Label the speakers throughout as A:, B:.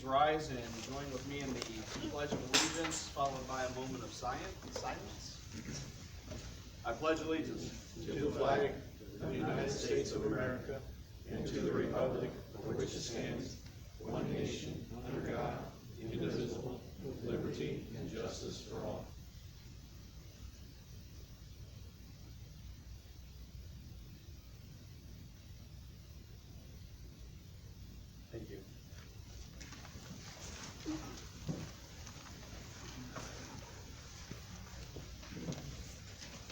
A: rise and join with me in the Pledge of Allegiance, followed by a moment of silence. I pledge allegiance
B: to the flag of the United States of America and to the republic for which it stands, one nation, under God, indivisible, with liberty and justice for all.
A: Thank you.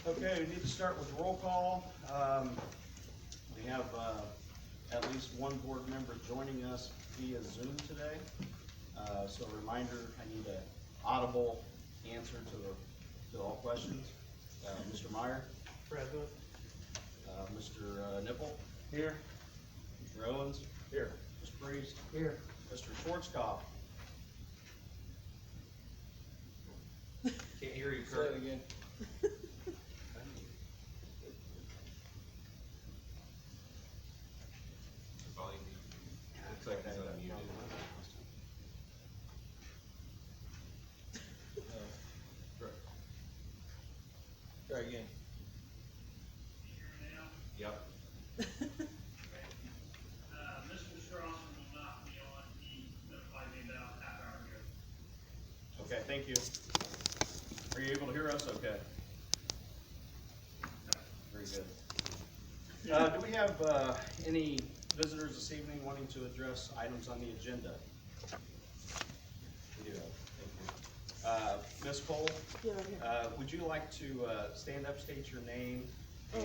A: Okay, we need to start with roll call. We have at least one board member joining us via Zoom today. So a reminder, I need an audible answer to all questions. Mr. Meyer?
B: Present.
A: Mr. Nipple?
B: Here.
A: Mr. Owens?
B: Here.
A: Mr. Priest?
B: Here.
A: Mr. Schwarzkopf?
B: Can't hear you, Kurt. Say it again.
A: Looks like he's unmuted.
B: Try again.
A: Yep.
C: Mr. Straussman will not be on. He notified me about half hour ago.
A: Okay, thank you. Are you able to hear us okay? Very good. Do we have any visitors this evening wanting to address items on the agenda? We do. Thank you. Ms. Cole,
D: Yeah, right here.
A: would you like to stand up, state your name and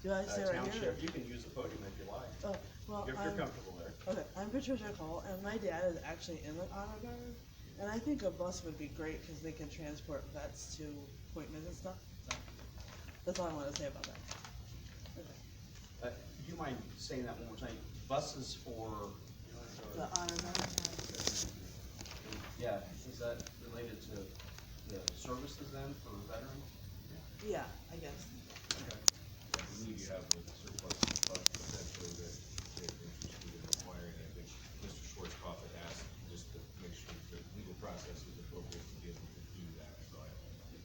D: Do I say right here?
A: township? You can use the podium if you like,
D: Oh, well,
A: if you're comfortable there.
D: okay, I'm Patricia Cole, and my dad is actually in the Honor Guard, and I think a bus would be great because they can transport vets to appointments and stuff. So, that's all I want to say about that. Okay.
A: Do you mind saying that one more time? Buses for,
D: The Honor Guard.
A: yeah, is that related to the services then for veterans?
D: Yeah, I guess.
A: Okay.
E: I believe you have a surplus of potentially that they're interested in acquiring. I think Mr. Schwarzkopf had asked just to make sure the legal process is appropriate to be able to do that, so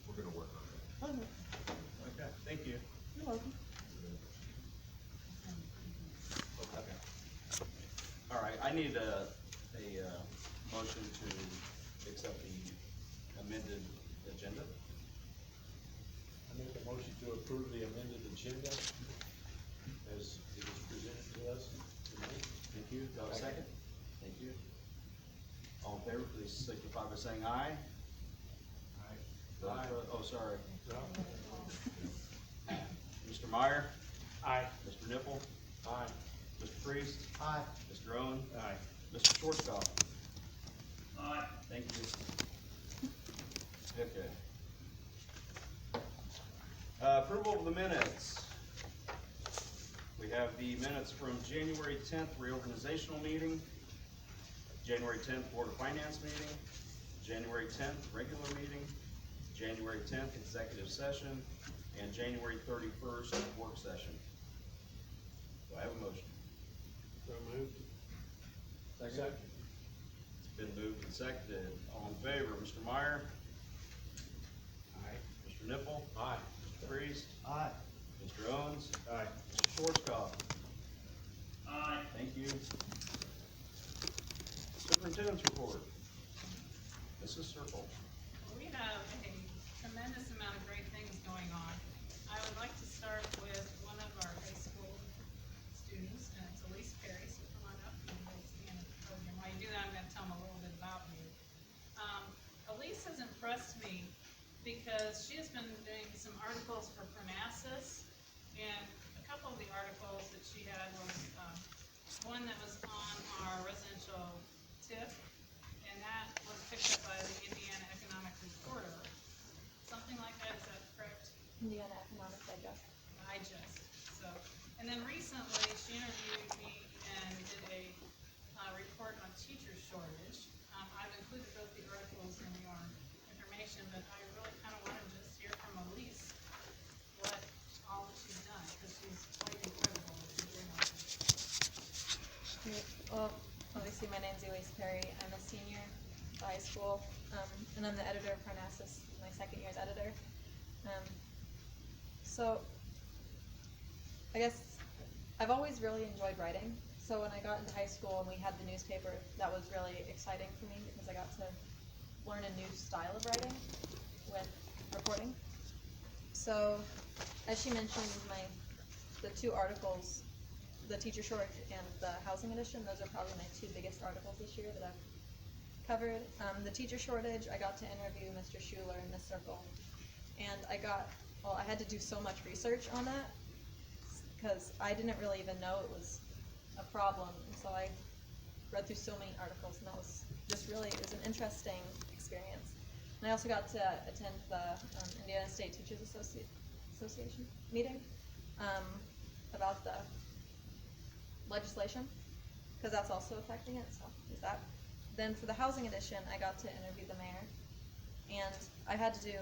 E: we're gonna work on that.
D: Okay.
A: Okay, thank you.
D: You're welcome.
A: Okay. All right, I need a motion to accept the amended agenda.
B: I make a motion to approve the amended agenda as it was presented to us tonight.
A: Thank you. Do I have a second? Thank you. All in favor, please signify by saying aye.
B: Aye.
A: Oh, sorry. Mr. Meyer?
B: Aye.
A: Mr. Nipple?
B: Aye.
A: Mr. Priest?
B: Aye.
A: Mr. Owen?
B: Aye.
A: Mr. Schwarzkopf?
C: Aye.
A: Thank you. Okay. Approval of the minutes. We have the minutes from January 10th reorganizational meeting, January 10th Board of Finance meeting, January 10th regular meeting, January 10th executive session, and January 31st work session. Do I have a motion?
B: So moved. Second.
A: It's been moved and seconded. All in favor, Mr. Meyer?
B: Aye.
A: Mr. Nipple?
B: Aye.
A: Mr. Priest?
B: Aye.
A: Mr. Owens?
B: Aye.
A: Mr. Schwarzkopf?
C: Aye.
A: Thank you. Superintendent's report. Mrs. Circle.
F: We have a tremendous amount of great things going on. I would like to start with one of our high school students, and it's Elise Perry, so come on up and we'll stand at the podium. While you do that, I'm gonna tell them a little bit about you. Elise has impressed me because she has been doing some articles for Parnassus, and a couple of the articles that she had was, one that was on our residential tip, and that was picked up by the Indiana Economic Reporter. Something like that, is that correct?
G: Indiana Economic Digest.
F: So, and then recently, she interviewed me and did a report on teacher shortage. I've included both the articles in your information, but I really kind of want to just hear from Elise what all that she's done, because she's quite incredible what she's doing.
G: Well, obviously my name's Elise Perry. I'm the high school, and I'm the editor of Parnassus, my second year's editor. So I guess I've always really enjoyed writing. So when I got into high school and we had the newspaper, that was really exciting for me because I got to learn a new style of writing with reporting. So as she mentioned, the two articles, the teacher shortage and the housing edition, those are probably my two biggest articles this year that I've covered. The teacher shortage, I got to interview Mr. Schuler and Miss Circle, and I had to do so much research on that because I didn't really even know it was a problem, and so I read through so many articles, and that was just really, it was an interesting experience. And I also got to attend the Indiana State Teachers Association meeting about the legislation, because that's also affecting it, so there's that. Then for the housing edition, I got to interview the mayor, and I had to do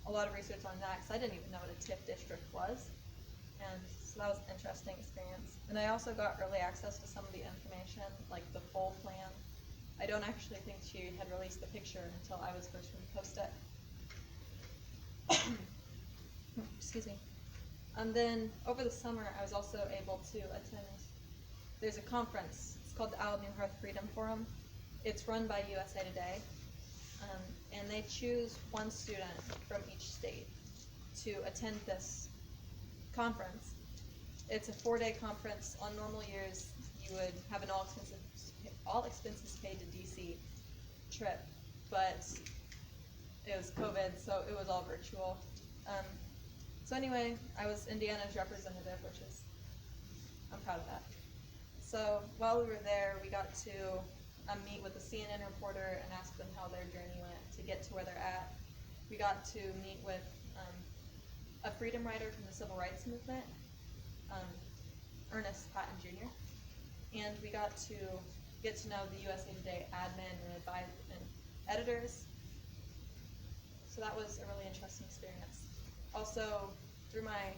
G: a lot of research on that, because I didn't even know what a TIF district was, and so that was an interesting experience. And I also got early access to some of the information, like the full plan. I don't actually think she had released the picture until I was first going to post it. Excuse me. And then over the summer, I was also able to attend, there's a conference, it's called the Alabama Hearth Freedom Forum. It's run by USA Today, and they choose one student from each state to attend this conference. It's a 4-day conference. On normal years, you would have an all expenses paid to DC trip, but it was COVID, so it was all virtual. So anyway, I was Indiana's representative, I'm proud of that. So while we were there, we got to meet with a CNN reporter and ask them how their journey went to get to where they're at. We got to meet with a freedom writer from the civil rights movement, Ernest Patton Jr., and we got to get to know the USA Today admin and editors. So that was a really interesting experience. Also, through my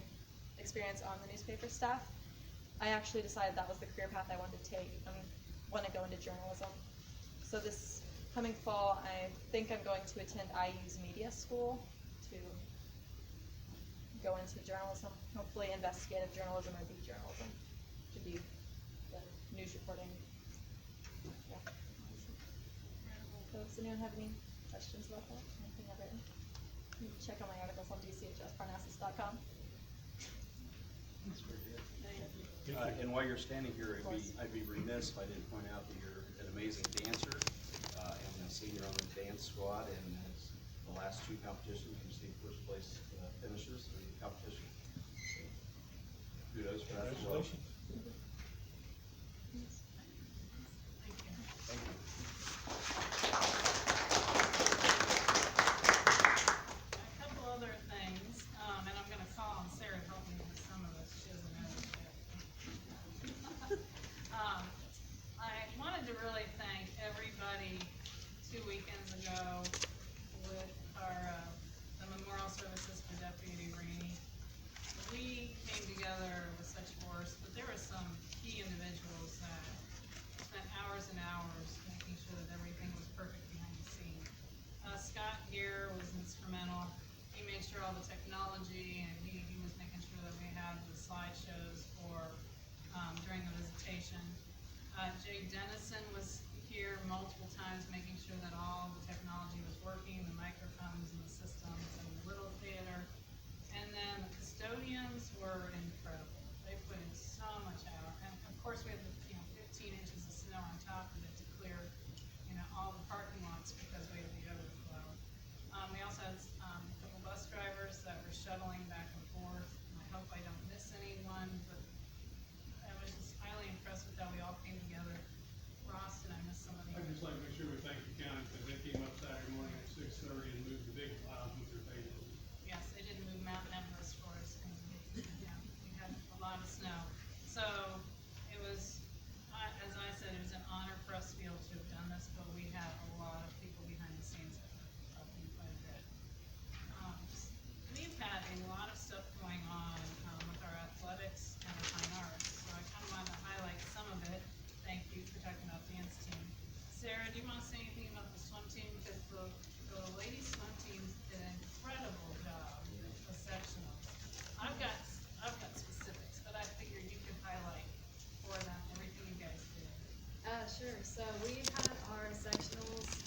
G: experience on the newspaper staff, I actually decided that was the career path I wanted to take. I want to go into journalism. So this coming fall, I think I'm going to attend IU's media school to go into journalism, hopefully investigative journalism or beat journalism, to be the news reporting. Yeah. So does anyone have any questions about that? Anything I've written? You can check out my articles on dchsparnassus.com.
B: That's very good.
A: And while you're standing here, I'd be remiss if I didn't point out that you're an amazing dancer, and a senior on the dance squad, and as the last two competitions, you received first place finishes in the competition. So, kudos for that as well.
B: Congratulations.
A: Thank you.
F: A couple other things, and I'm gonna call on Sarah to help me with some of this, she doesn't know this yet. I wanted to really thank everybody 2 weekends ago with our, the memorial services for Deputy Rainey. We came together with such force, but there were some key individuals that spent hours and hours making sure that everything was perfect behind the scenes. Scott here was instrumental. He made sure all the technology, and he was making sure that we had the slideshows for during the visitation. Jay Dennison was here multiple times, making sure that all the technology was working, the microphones and the systems in the little theater. And then the custodians were incredible. They put in so much hour, and of course we had 15 inches of snow on top of it to clear, all the parking lots because we had the overflow. We also had a couple bus drivers that were shuttling back and forth. And I hope I don't miss anyone, but I was just highly impressed with how we all came together. Ross, did I miss somebody?
C: I'd just like to make sure we thank the county, because they came up Saturday morning at 6:30 and moved the big piles with their payload.
F: Yes, they did move Mount Everest for us, and we had a lot of snow. So it was, as I said, it was an honor for us to
G: Sure. So we had our sectionals, it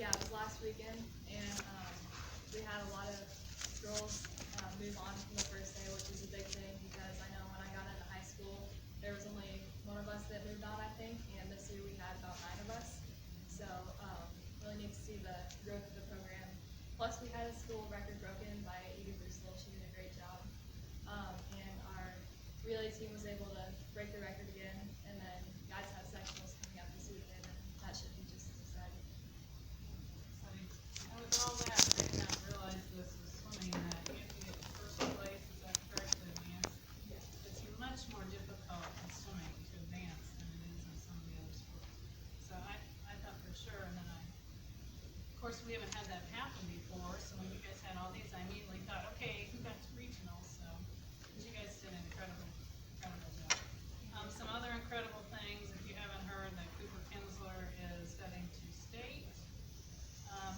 G: was last weekend, and, we had a lot of girls, move on from the first day, which is a big thing, because I know when I got into high school, there was only one of us that moved on, I think, and this year we had about 9 of us. So, really neat to see the growth of the program. Plus, we had a school record broken by Edie Bristol. She did a great job. And our relay team was able to break the record again, and then guys have sectionals coming up this weekend, and that should be just as exciting.
F: And with all that, I did not realize this was swimming, that you have to get first place, is that correct, to advance?
G: Yes.
F: It's much more difficult in swimming to advance than it is in some of the other sports. So I thought for sure, and then of course, we haven't had that happen before, so when you guys had all these, I immediately thought, okay, who got to regionals, so, but you guys did an incredible job. Some other incredible things, if you haven't heard, that Cooper Kinsler is heading to state.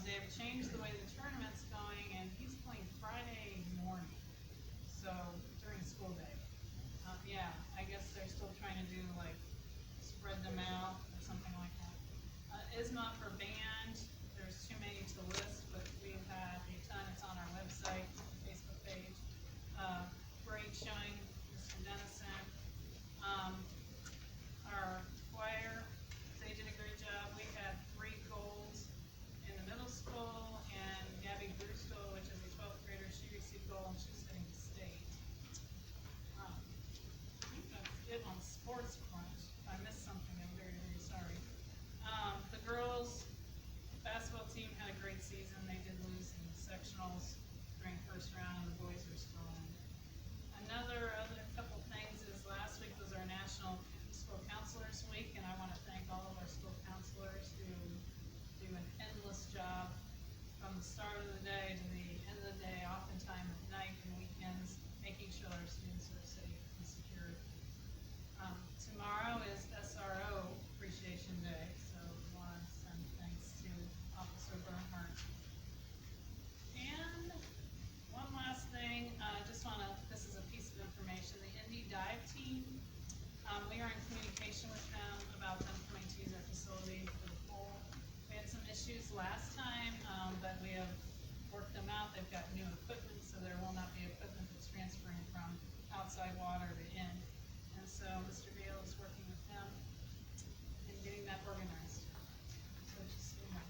F: They've changed the way the tournament's going, and he's playing Friday morning, so during school day. Yeah, I guess they're still trying to do, like, spread them out, or something like that. ISMA for band, there's too many to list, but we've had a ton, it's on our website, Facebook page. Great showing, Mr. Dennison. Our choir, they did a great job. We had 3 golds in the middle school, and Gabby Brustel, which is a 12th grader, she received gold, and she's heading to state. I think that's it on sports front. If I missed something, I'm very, very sorry. The girls basketball team had a great season. They did lose in the sectionals during the first round, and the boys are still in. Other couple things is last week was our National School Counselors Week, and I want to thank all of our school counselors who do an endless job from the start of the day to the end of the day, oftentimes at night and weekends, making sure our students are safe and secure. Tomorrow is SRO Appreciation Day, so we want to send thanks to Officer Bernhardt. And one last thing, this is a piece of information, the Indy Dive Team, we are in communication with them about them coming to use our facility for the pool. We had some issues last time, but we have worked them out. They've got new equipment, so there will not be equipment that's transferring from outside water to in. And so Mr. Gale is working with them in getting that organized. So just, okay.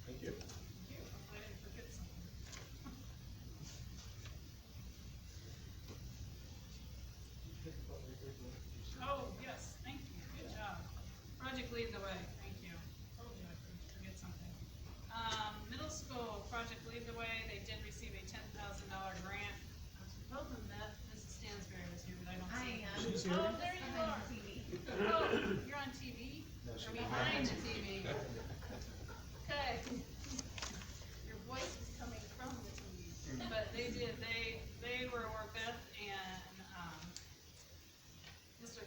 A: Thank you.
F: Thank you. Hopefully I didn't forget something. Oh, yes, thank you. Good job. Project Lead the Way. Thank you. Told you I could forget something. Middle school, Project Lead the Way, they did receive a $10,000 grant. I was hoping that Mrs. Stansberry was here, but I don't see her.
B: She's here.
F: Oh, there you are. Oh, you're on TV? Or behind the TV? Okay. Your voice was coming from the TV. But they did, they were where Beth and, Mr.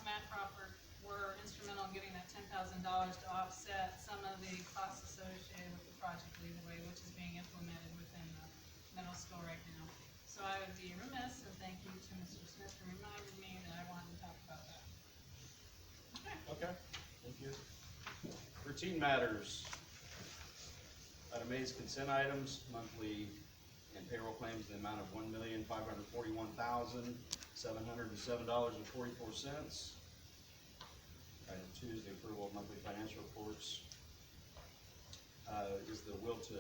F: Matt Crawford were instrumental in getting that $10,000 to offset some of the costs associated with the Project Lead the Way, which is being implemented within the middle school right now. So I would be remiss, and thank you to Mr. Smith for reminding me that I wanted to talk about that. Okay.
A: Okay, thank you. Routine matters. Item A is consent items, monthly and payroll claims in the amount of $1,541,707.44. Item 2 is the approval of monthly financial reports. Is the will to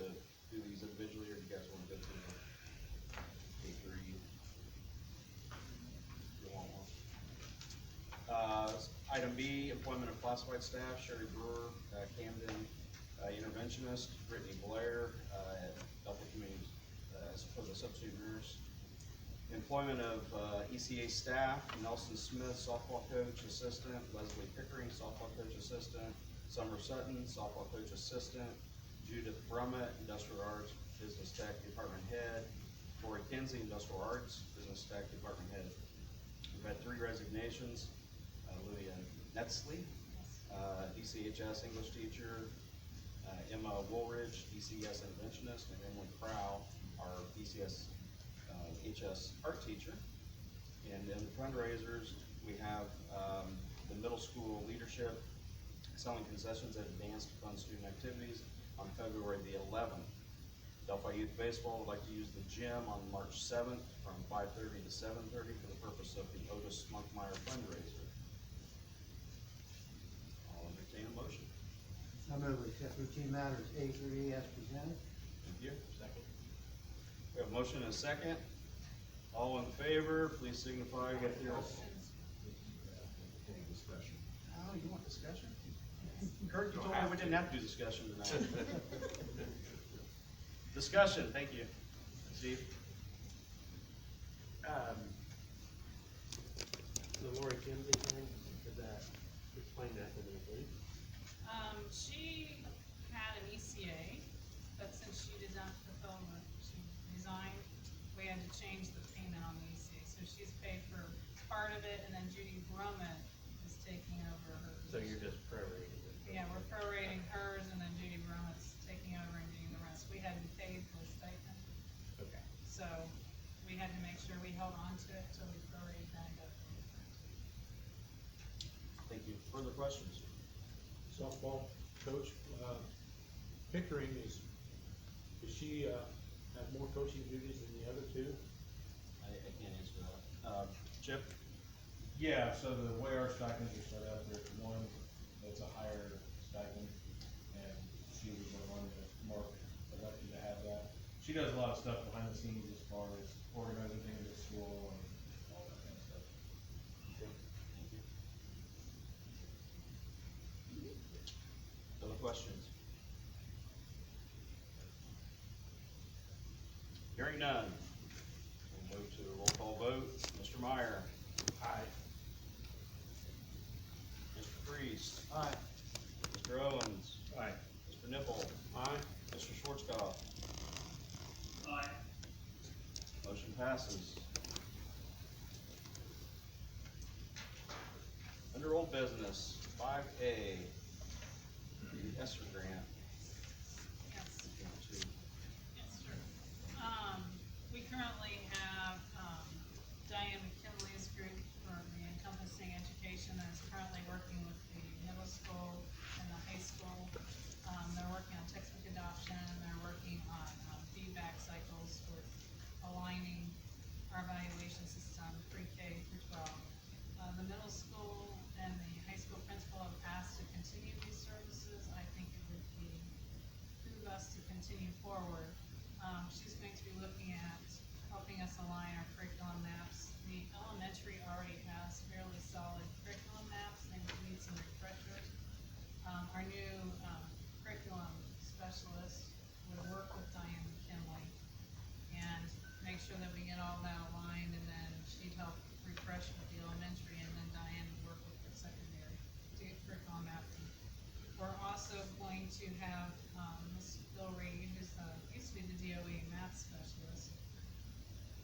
A: do these individually, or do you guys want to go through the A3? You want one? Item B, employment of classified staff, Sherry Brewer, Camden interventionist, Brittany Blair, at Delphi Community, for the substitute nurse. Employment of ECA staff, Nelson Smith, softball coach assistant, Leslie Pickering, softball coach assistant, Summer Sutton, softball coach assistant, Judith Brummett, industrial arts, business tech department head, Corey Kinsey, industrial arts, business tech department head. We've had 3 resignations, Lydia Netzley, DCHS English teacher, Emma Woolridge, DCS interventionist, and Emily Crow, our DCS HS art teacher. And then fundraisers, we have, the middle school leadership selling concessions at Advanced to Fund Student Activities on February the 11th. Delphi Youth Baseball would like to use the gym on March 7th from 5:30 to 7:30 for the purpose of the Otis Monkmeyer fundraiser. I'll entertain a motion.
H: I move we accept routine matters A through E as presented.
A: Thank you. Second. We have a motion and a second. All in favor, please signify with your.
E: Any discussion?
A: Oh, you want discussion? Kurt, you told me we didn't have to do discussion tonight. Discussion, thank you. Steve?
B: The Lori Kimsey thing, could that, explain that to me, please?
F: She had an ECA, but since she did not fulfill what she resigned, we had to change the payment on the ECA. So she's paid for part of it, and then Judy Brummett is taking over her.
B: So you're just prorating it?
F: Yeah, we're prorating hers, and then Judy Brummett's taking over and doing the rest. We hadn't paid for the stipend,
B: Okay.
F: so we had to make sure we held on to it till we prorated that up.
A: Thank you. Further questions?
I: Softball coach, Pickering does she, have more coaching duties than the other two?
A: I can't answer that. Chip?
J: Yeah, so the way our stipends are set up, there's one that's a higher stipend, and she was the one that Mark elected to have that. She does a lot of stuff behind the scenes as far as organizing things at school and all that kind of stuff.
A: Other questions? Hearing none. We'll move to a roll call vote. Mr. Meyer?
I: Aye.
A: Mr. Priest?
H: Aye.
A: Mr. Owens?
I: Aye.
A: Mr. Nipple?
I: Aye.
A: Mr. Schwarzkopf?
C: Aye.
A: Motion passes. Under old business, 5A, the ESSER grant.
F: Yes. Yes, sure. We currently have, Diane McKinley's group for the Encompassing Education that is currently working with the middle school and the high school. They're working on textbook adoption, and they're working on, feedback cycles with aligning our evaluation system pre-K through 12. The middle school and the high school principal have asked to continue these services. I think it would behoove us to continue forward. She's going to be looking at helping us align our curriculum maps. The elementary already has fairly solid curriculum maps, and we need some refreshers. Our new, curriculum specialist would work with Diane McKinley and make sure that we get all that aligned, and then she'd help refresh with the elementary, and then Diane would work with the secondary to get curriculum mapping. We're also going to have, Ms. Bill Reed, who's used to be the DOE math specialist.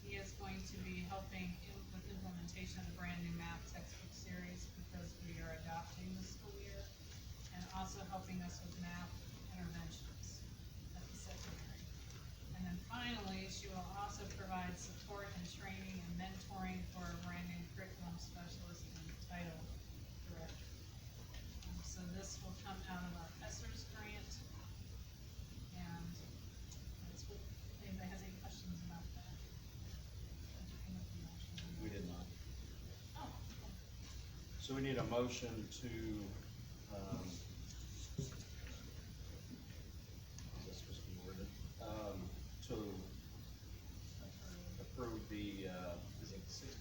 F: He is going to be helping with implementation of the brand new math textbook series, because we are adopting the school year, and also helping us with math interventions at the secondary. And then finally, she will also provide support and training and mentoring for a brand new curriculum specialist and title director. So this will come out of our ESSER's grant, and that's what, if anybody has any questions about that.
A: We did not.
F: Oh, okay.
A: So we need a motion to, how's this supposed to be worded? To approve the, is it $60,000?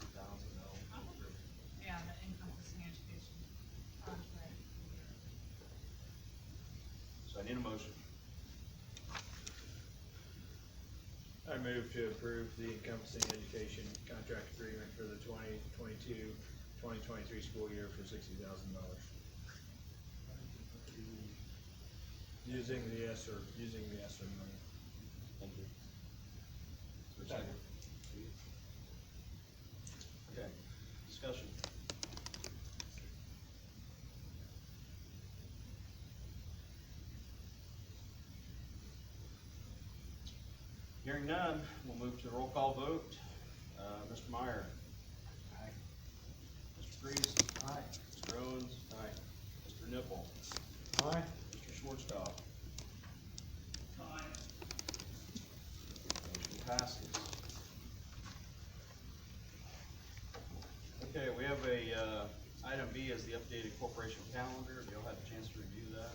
F: Yeah, the Encompassing Education contract.
A: So I need a motion.
I: I move to approve the Encompassing Education contract agreement for the 2022-2023 school year for $60,000. Using the ESSER money.
A: Thank you. Is there a second? Okay, discussion. Hearing none, we'll move to the roll call vote. Mr. Meyer? Nipple.
I: Aye.
A: Mr. Schwarzkopf.
C: Aye.
A: Motion passes. Okay, we have a, item B is the updated corporation calendar. Have you all had a chance to review that?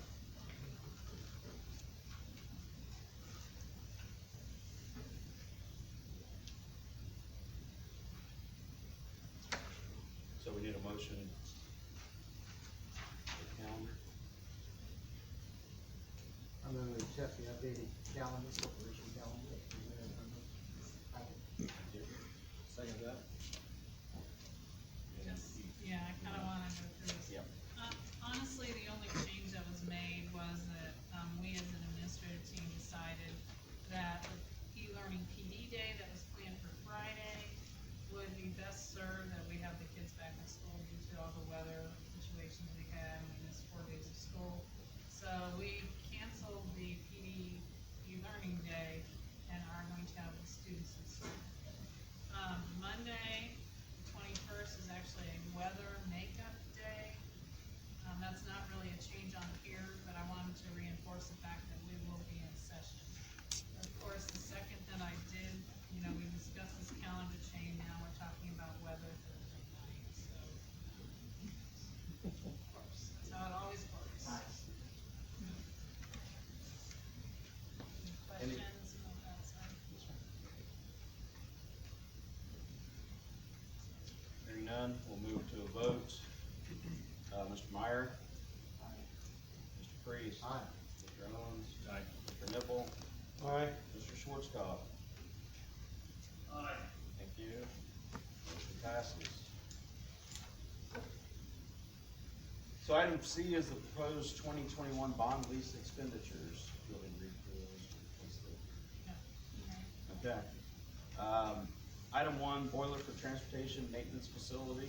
A: So we need a motion for the calendar.
H: I'm gonna accept the updated calendar, corporation calendar. presented on the packet.
A: Second that?
F: Just, yeah, I kinda wanna go through this.
A: Yep.
F: Honestly, the only change that was made was that, we as an administrative team decided that the e-learning PD day that was planned for Friday would be best served that we have the kids back in school due to all the weather situations we had, and we missed 4 days of school. So we canceled the PD e-learning day and are going to have the students in school. Monday, the 21st is actually a weather makeup day. That's not really a change on here, but I wanted to reinforce the fact that we will be in session. Of course, the second that I did, we discussed this calendar change, now we're talking about weather Thursday night, so. That's how it always works.
A: Any-
F: Questions about that side?
A: Hearing none, we'll move to a vote. Mr. Meyer? Mr. Priest?
H: Aye.
A: Mr. Owens?
E: Aye.
A: Mr. Nipple?
I: Aye.
A: Mr. Schwarzkopf?
C: Aye.
A: Thank you. Motion passes. So item C is the proposed 2021 bond lease expenditures. Go ahead and read through those.
F: Yeah.
A: Okay. Item 1, boiler for transportation maintenance facility.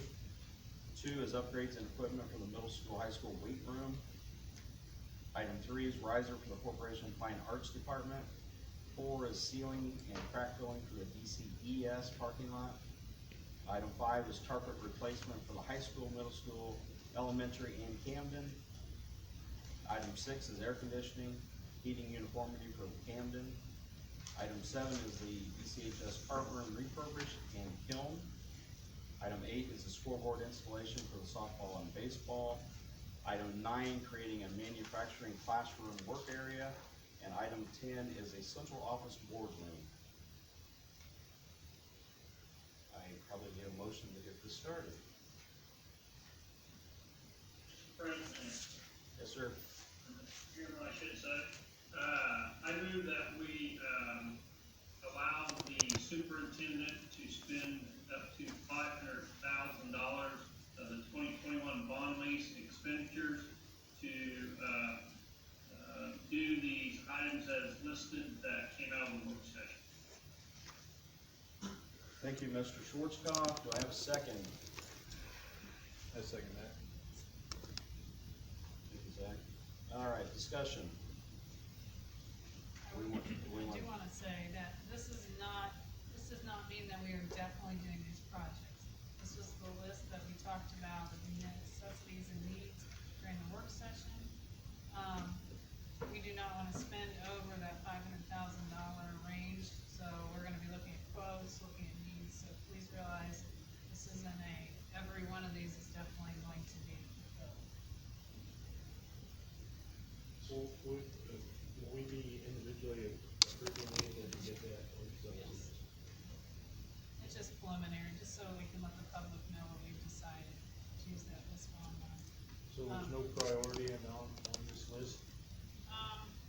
A: 2 is upgrades and equipment for the middle school, high school weight room. Item 3 is riser for the Corporation Fine Arts Department. 4 is ceiling and crack filling for the DCES parking lot. Item 5 is target replacement for the high school, middle school, elementary, and Camden. Item 6 is air conditioning, heating uniformity for the Camden. Item 7 is the DCHS art room refurbished and kiln. Item 8 is the scoreboard installation for the softball and baseball. Item 9, creating a manufacturing classroom work area. And item 10 is a central office boardroom. I probably need a motion to get this started.
C: President,
A: Yes, sir.
C: here's what I should say. I move that we, allow the superintendent to spend up to $500,000 of the 2021 bond lease expenditures to, do these items as listed that came out of the work session.
A: Thank you, Mr. Schwarzkopf. Do I have a second?
E: I second that.
A: Thank you, Zach. All right, discussion.
F: I do wanna say that this does not mean that we are definitely doing these projects. This was the list that we talked about, the necessities and needs during the work session. We do not wanna spend over that $500,000 range, so we're gonna be looking at quotes, looking at needs, so please realize this isn't every one of these is definitely going to be fulfilled.
I: So will we be individually approving these as we get that? Or so?
F: Yes. It's just preliminary, just so we can let the public know what we've decided to use that list online.
I: So there's no priority on this list?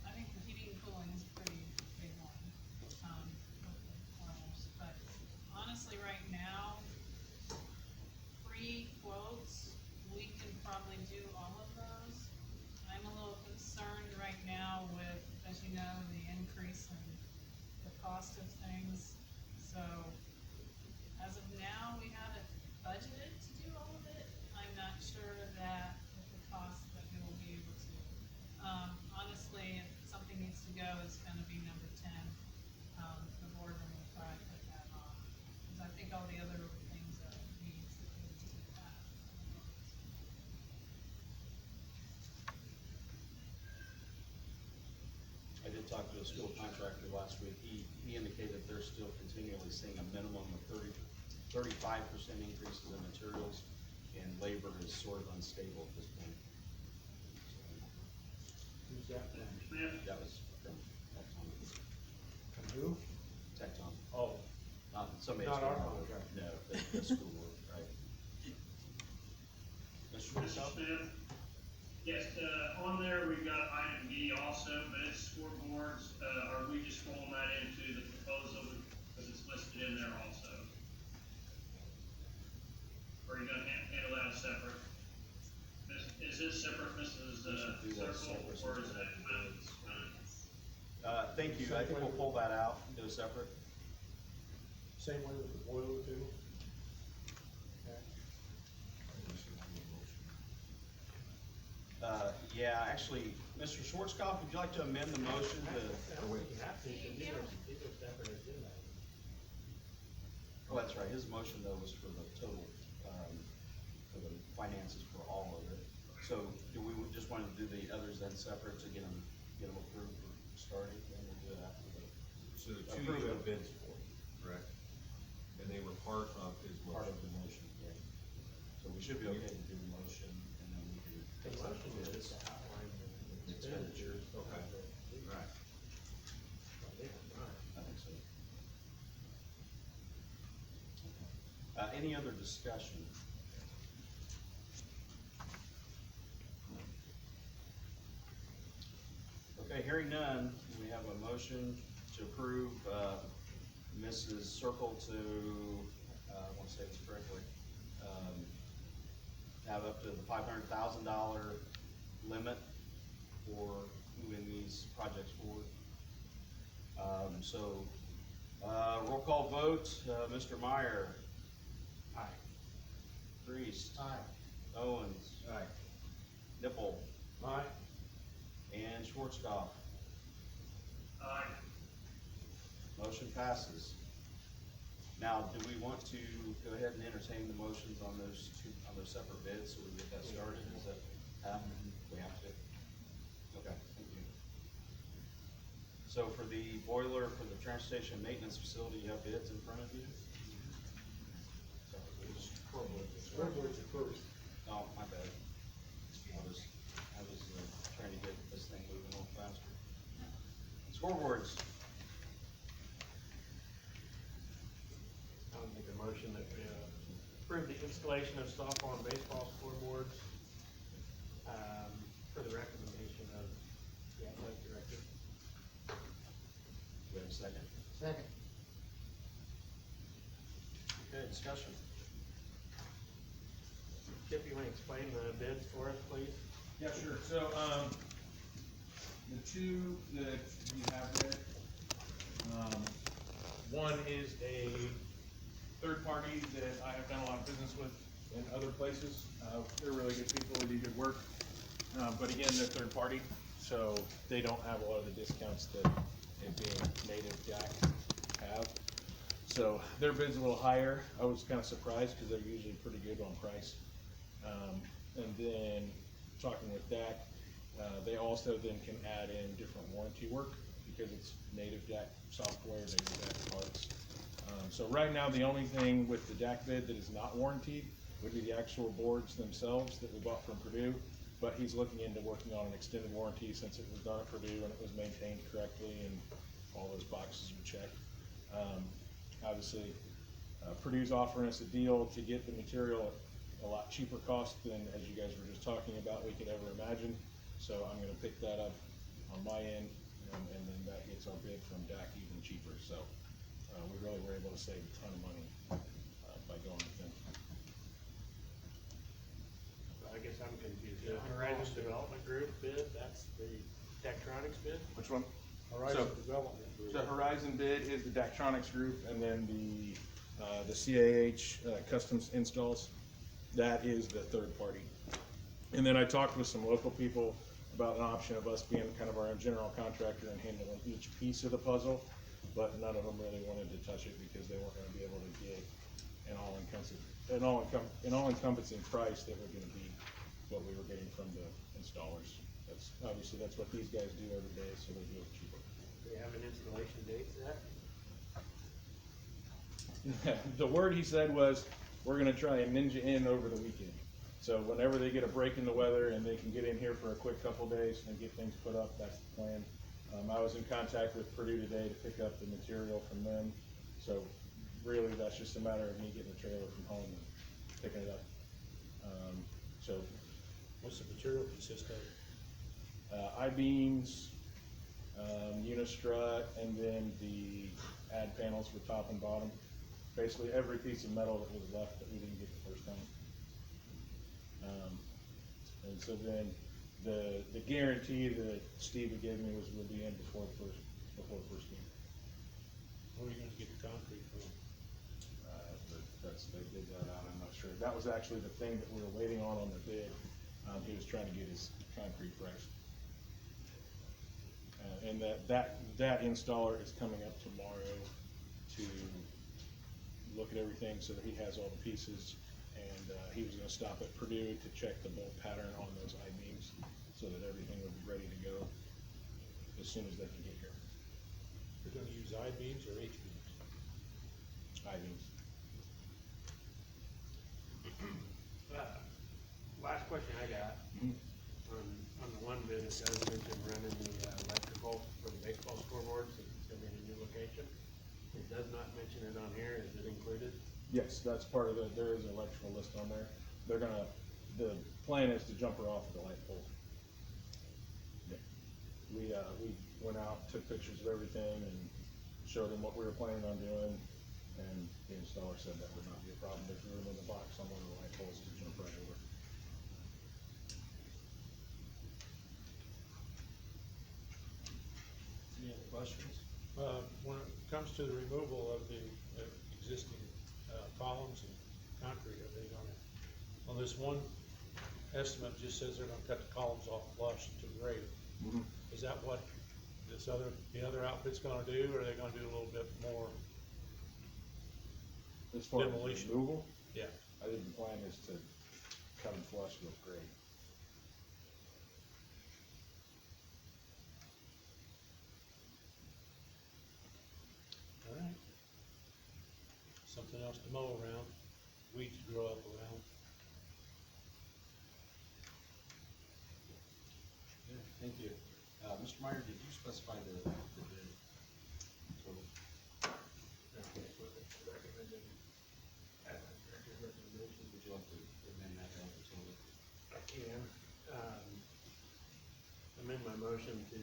F: I think the heating and cooling is a pretty big one, with the corners, but honestly, right now, pre-quotes, we can probably do all of those. I'm a little concerned right now with, as you know, the increase in the cost of things, so as of now, we haven't budgeted to do all of it. I'm not sure that with the cost that we will be able to. Honestly, if something needs to go, it's gonna be number 10. The board will probably put that on, because I think all the other things are needs that we need to have.
A: talked to a school contractor last week. He indicated they're still continually seeing a minimum of 35% increases in materials, and labor is sort of unstable at this point.
I: Who's that from?
C: Smith,
A: That was from Tecton.
I: From who?
A: Tecton.
I: Oh,
A: Not somebody.
I: Not our
A: else.
I: contractor.
A: No, the school board, right? Mr.
C: Mr.
A: Shortstop?
C: Smith. Yes, on there, we've got item B also, but it's scoreboards. Are we just rolling that into the proposal because it's listed in there also? Or are you gonna handle that as separate? Is this separate, Mrs.
A: We should do that
C: Circle,
A: separate.
C: or is that?
A: Thank you. I think we'll pull that out and do a separate.
I: same way with the boiler too? Okay.
A: Yeah, actually, Mr. Schwarzkopf, would you like to amend the motion to?
I: I don't think you have to, because these are separate agenda items.
A: Oh, that's right. His motion though was for the total, for the finances for all of it. So do we just want to do the others then separate to get them approved for starting, then we'll do it after the.
E: So the two you have bids for, correct? And they were part of his
A: Part
E: motion.
A: of the motion, yeah. So we should be okay to do the motion and then we can.
I: The
A: take some
I: motion is
A: bids.
I: just to outline the
A: Expenditures.
E: Okay. Right.
A: I think so. Any other discussion? Okay, hearing none, we have a motion to approve, Mrs. Circle to, I wanna say this correctly, have up to the $500,000 limit for moving these projects forward. Roll call vote, Mr. Meyer.
I: Aye.
A: Priest.
H: Aye.
A: Owens.
E: Aye.
A: Nipple.
I: Aye.
A: And Schwarzkopf.
C: Aye.
A: Motion passes. Now, do we want to go ahead and entertain the motions on those separate bids, so we get that started? Is that, we have to? Okay, thank you. So for the boiler for the transfer station maintenance facility, you have bids in front of you?
I: Scoreboard's approved.
A: Oh, my bad. I was trying to get this thing moving a little faster. Scoreboards.
K: I would make a motion that we approve the installation of softball and baseball scoreboards for the recommendation of the athletic director.
A: Do we have a second?
H: Second.
A: Okay, discussion.
K: Chip, you want to explain the bids for us, please?
J: Yeah, sure. So, the two that you have there, one is a third party that I have done a lot of business with in other places. They're really good people, they do good work. But again, they're third party, so they don't have a lot of the discounts that it being native Jack have. So their bid's a little higher. I was kind of surprised because they're usually pretty good on price. And then talking with Dak, they also then can add in different warranty work because it's native Jack software, native Jack parts. So right now, the only thing with the DAC bid that is not warranted would be the actual boards themselves that we bought from Purdue. But he's looking into working on an extended warranty since it was done at Purdue and it was maintained correctly and all those boxes were checked. Obviously, Purdue's offering us a deal to get the material at a lot cheaper cost than, as you guys were just talking about, we could ever imagine. So I'm gonna pick that up on my end, and then that gets our bid from DAC even cheaper. So we really were able to save a ton of money by going with them.
K: I guess I'm confused. The Horizon Development Group bid, that's the Daktronics bid?
J: Which one?
I: Horizon Development Group.
J: The Horizon bid is the Daktronics group, and then the CAH Customs Installs, that is the third party. And then I talked with some local people about an option of us being kind of our own general contractor and handling each piece of the puzzle, but none of them really wanted to touch it because they weren't gonna be able to get an all-encompassing price that was gonna be what we were getting from the installers. That's what these guys do every day, so they do it cheaper.
K: Do you have an installation date set?
J: The word he said was, we're gonna try and ninja in over the weekend. So whenever they get a break in the weather and they can get in here for a quick couple days and get things put up, that's the plan. I was in contact with Purdue today to pick up the material from them. So really, that's just a matter of me getting the trailer from home and picking it up. So
I: What's the material consist of?
J: I-beams, unistrut, and then the add panels for top and bottom. Basically every piece of metal that was left that we didn't get the first time. And so then the guarantee that Steve had given me was we'll be in before the first game.
I: Where are you gonna get the concrete from?
J: They did that out, I'm not sure. That was actually the thing that we were waiting on the bid. He was trying to get his concrete price. And that installer is coming up tomorrow to look at everything so that he has all the pieces. And he was gonna stop at Purdue to check the bolt pattern on those I-beams so that everything would be ready to go as soon as they can get here.
I: You're gonna use I-beams or H-beams?
J: I-beams.
K: Last question I got, on the one bid, it does mention running the electrical for the baseball scoreboard, since it's gonna be in a new location. It does not mention it on here, is it included?
J: Yes, that's part of there is an electrical list on there. The plan is to jump her off at the light pole. Yeah. We went out, took pictures of everything and showed them what we were planning on doing. And the installer said that would not be a problem. There's room in the box on one of the light poles to jump right over.
A: Any other questions?
I: When it comes to the removal of the existing columns and concrete, are they gonna, on this one estimate, just says they're gonna cut the columns off flush to grade. Is that what the other outfit's gonna do, or are they gonna do a little bit more?
J: As far as
I: Demolition.
J: removal,
I: Yeah.
J: I think the plan is to cut them flush with grade.
I: All right. Something else to mow around, weeds to grow up around.
A: Yeah, thank you. Mr. Meyer, did you specify the bid total? Would you like to amend that down to total?
K: I can, amend my motion to,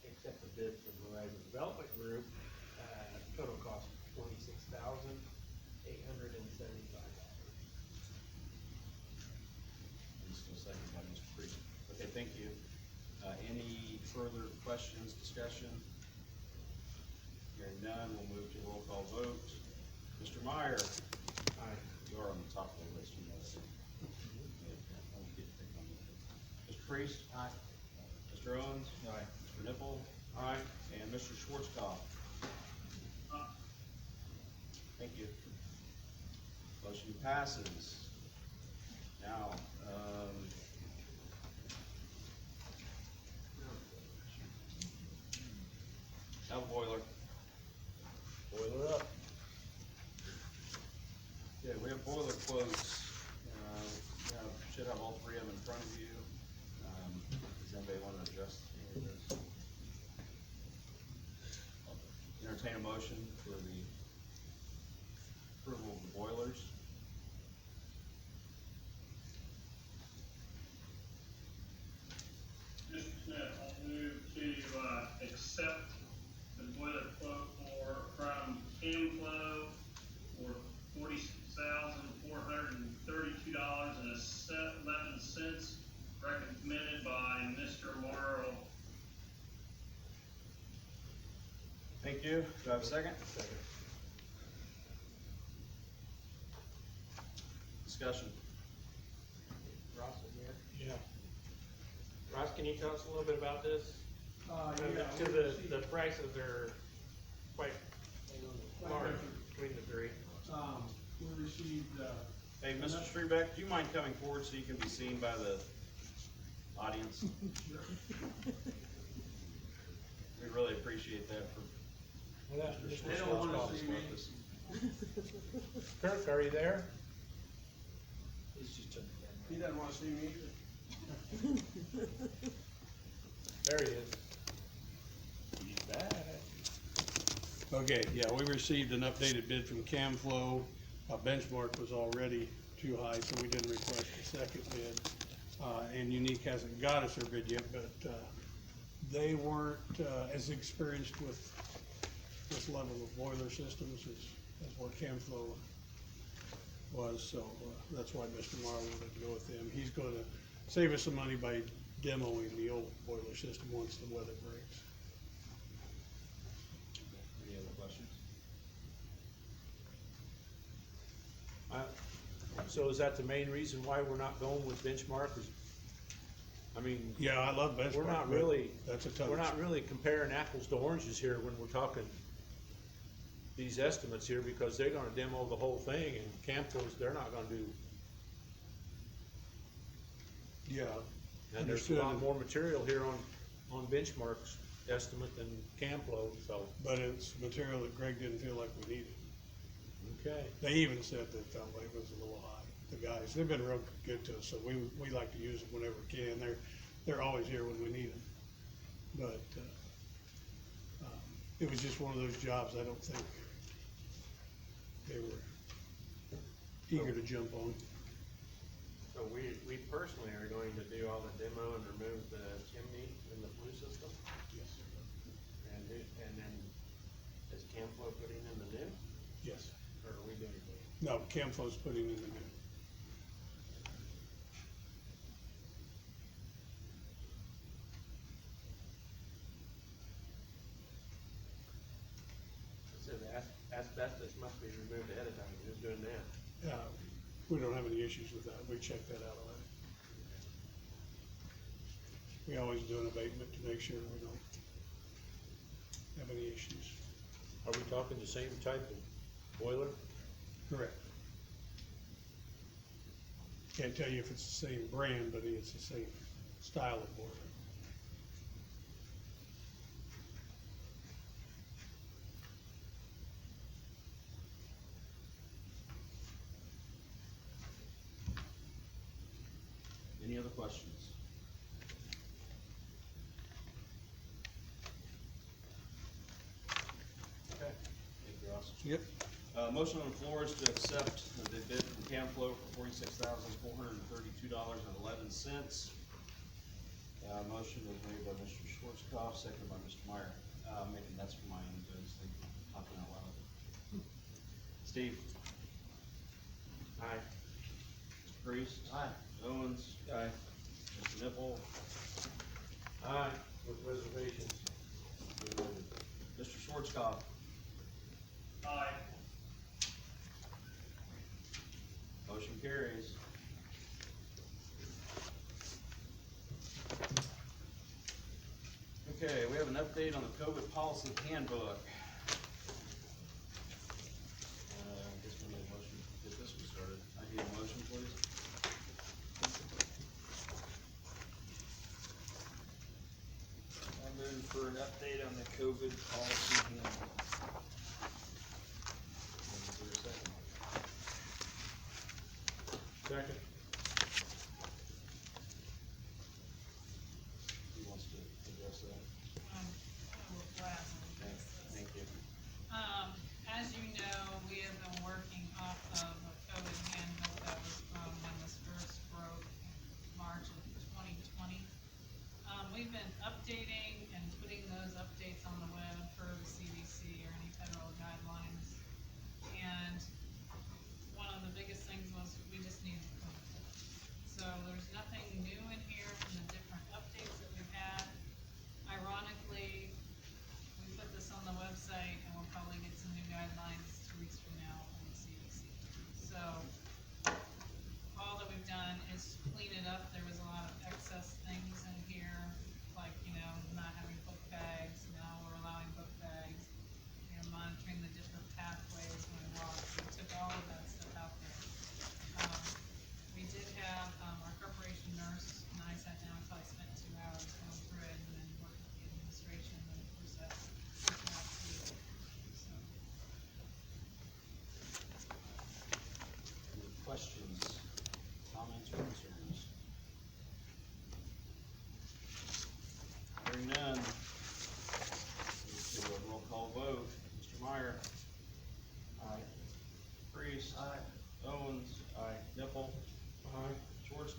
K: accept the bid from Horizon Development Group, total cost $26,875.
A: And still second by Mr. Priest. Okay, thank you. Any further questions, discussion? Hearing none, we'll move to roll call vote. Mr. Meyer?
K: Aye.
A: You are on the top of the list, you know that. Mr. Priest? Aye. Mr. Owens? Aye. Mr. Nipple? Aye. And Mr. Schwarzkopf? Thank you. Motion passes. Now, now boiler.
I: Boiler up.
A: Yeah, we have boiler quotes. Should have all three of them in front of you. Does anybody want to address any of this? Entertain a motion for the approval of the boilers.
C: Mr. Smith, I'll move to, accept the boiler quote from Camflow for $46,432.11, recommended by Mr. Morrow.
A: Thank you. Do I have a second?
K: Second.
A: Discussion.
K: Ross is here.
I: Yeah.
K: Ross, can you tell us a little bit about this?
L: Yeah.
K: Because the prices are quite large between the three.
L: We received,
A: Hey, Mr. Strebeck, do you mind coming forward so you can be seen by the audience? We really appreciate that for
I: Well, that-
A: Mr.
L: They don't
A: Schwartz's
L: wanna
A: office
L: see
A: with
L: me.
A: us.
I: Kirk, are you there?
L: He doesn't wanna see me either.
I: There he is.
B: He's back.
M: Okay, yeah, we received an updated bid from Camflow. Our benchmark was already too high, so we didn't request a second bid. And Unique hasn't got us their bid yet, but, they weren't, as experienced with this level of boiler systems as what Camflow was, so, that's why Mr. Marr wanted to go with them. He's gonna save us some money by demoing the old boiler system once the weather breaks.
A: Any other questions?
I: So is that the main reason why we're not going with Benchmark? I mean,
M: Yeah, I love benchmark.
I: we're not
M: but
I: really,
M: That's a tough.
I: we're not really comparing apples to oranges here when we're talking these estimates here, because they're gonna demo the whole thing, and Camco's, they're not gonna do,
M: Yeah.
I: and there's a lot more material here on Benchmark's estimate than Camplo, so,
M: But it's material that Greg didn't feel like we needed.
I: okay.
M: They even said they felt like it was a little high. The guys, they've been real good to us, so we like to use them whenever we can. They're always here when we need them. But, it was just one of those jobs I don't think they were eager to jump on.
K: So we personally are going to do all the demo and remove the chimney in the flue system?
M: Yes.
K: And then is Camflo putting in the new,
M: Yes.
K: or are we doing it?
M: No, Camflo's putting in the new.
K: So the asbestos must be removed ahead of time, who's doing that?
M: We don't have any issues with that. We checked that out already. We always do an abatement to make sure we don't have any issues.
I: Are we talking the same type of boiler?
M: Correct. Can't tell you if it's the same brand, but it's the same style of boiler.
A: Any other questions? Okay, thank you, Ross.
M: Yep.
A: Motion on the floor is to accept the bid from Camflo for $46,432.11. Motion was made by Mr. Schwarzkopf, seconded by Mr. Meyer. Making that's for my own good, so talking out loud. Steve?
K: Aye.
A: Mr. Priest? Aye. Owens? Aye. Mr. Nipple?
I: Aye, with reservations.
A: Mr. Schwarzkopf?
C: Aye.
A: Motion carries. Okay, we have an update on the Covet policy handbook. I guess we need a motion to get this one started. I need a motion, please.
N: I move for an update on the COVID policy handbook.
A: Is there a second?
I: Second.
A: Who wants to address that?
F: I will gladly address this.
A: Thank you.
F: As you know, we have been working off of a COVID handbook that was from when this first broke in March of 2020. We've been updating and putting those updates on the web per the CDC.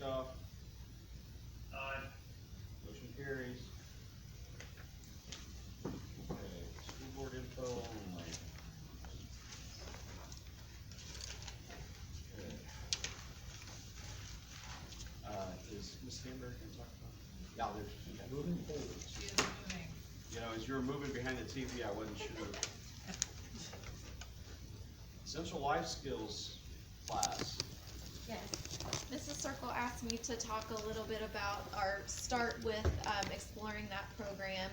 A: Schwarzkopf.
C: Aye.
A: Motion carries. Okay, school board info only. Okay. Is Ms. Stanberg gonna talk about?
H: Yeah, there's, moving forward.
F: She is moving.
A: You know, as you were moving behind the TV, I wasn't sure. Essential life skills class.
O: Yes, Mrs. Circle asked me to talk a little bit about start with exploring that program.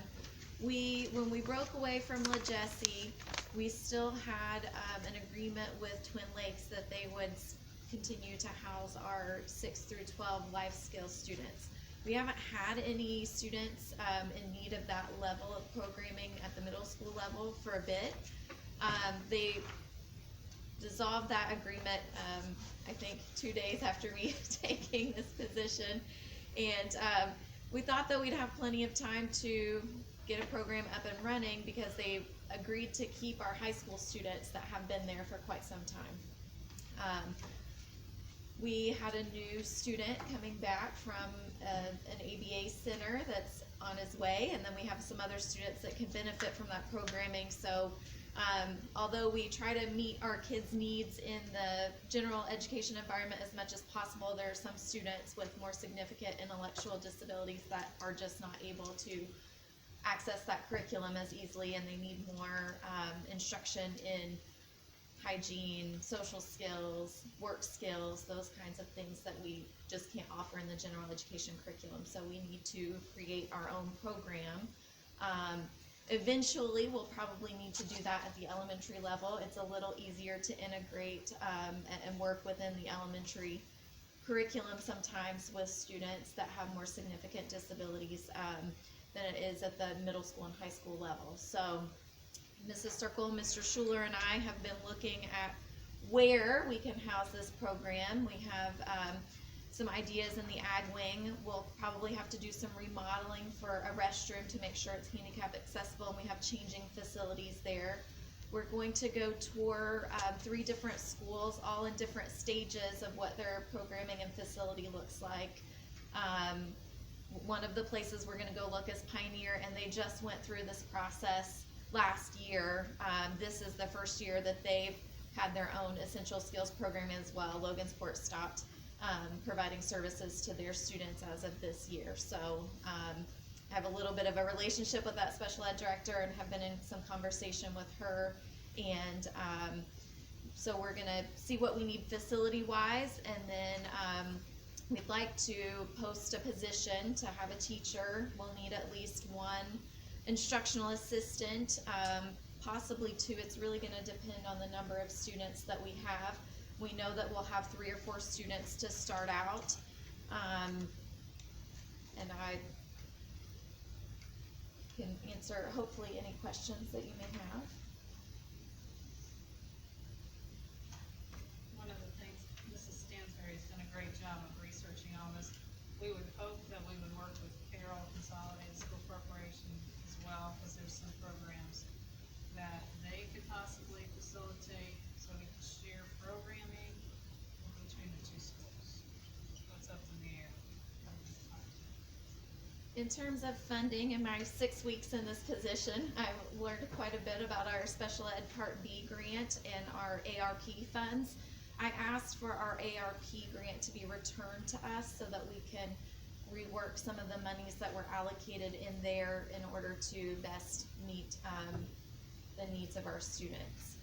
O: When we broke away from LaJesse, we still had an agreement with Twin Lakes that they would continue to house our 6 through 12 life skills students. We haven't had any students in need of that level of programming at the middle school level for a bit. They dissolved that agreement, I think 2 days after me taking this position. And we thought that we'd have plenty of time to get a program up and running because they agreed to keep our high school students that have been there for quite some time. We had a new student coming back from an ABA center that's on his way, and then we have some other students that can benefit from that programming. So although we try to meet our kids' needs in the general education environment as much as possible, there are some students with more significant intellectual disabilities that are just not able to access that curriculum as easily, and they need more instruction in hygiene, social skills, work skills, those kinds of things that we just can't offer in the general education curriculum. So we need to create our own program. Eventually, we'll probably need to do that at the elementary level. It's a little easier to integrate and work within the elementary curriculum sometimes with students that have more significant disabilities than it is at the middle school and high school level. So Mrs. Circle, Mr. Schuler, and I have been looking at where we can house this program. We have some ideas in the ag wing. We'll probably have to do some remodeling for a restroom to make sure it's handicap accessible, and we have changing facilities there. We're going to go tour 3 different schools, all in different stages of what their programming and facility looks like. One of the places we're going to go look is Pioneer, and they just went through this process last year. This is the first year that they've had their own essential skills program as well. Logansport stopped providing services to their students as of this year. So I have a little bit of a relationship with that special ed director and have been in some conversation with her. And so we're gonna see what we need facility wise, and then we'd like to post a position to have a teacher. We'll need at least 1 instructional assistant, possibly 2. It's really gonna depend on the number of students that we have. We know that we'll have 3 or 4 students to start out. And I can answer hopefully any questions that you may have.
F: One of the things, Mrs. Stansberry's done a great job of researching all this. We would hope that we would work with Payroll Consolidated School Corporation as well, because there's some programs that they could possibly facilitate, so we can share programming between the 2 schools. What's up in the air?
O: In terms of funding, in my 6 weeks in this position, I've learned quite a bit about our Special Ed Part B grant and our ARP funds. I asked for our ARP grant to be returned to us so that we can rework some of the monies that were allocated in there in order to best meet the needs of our students.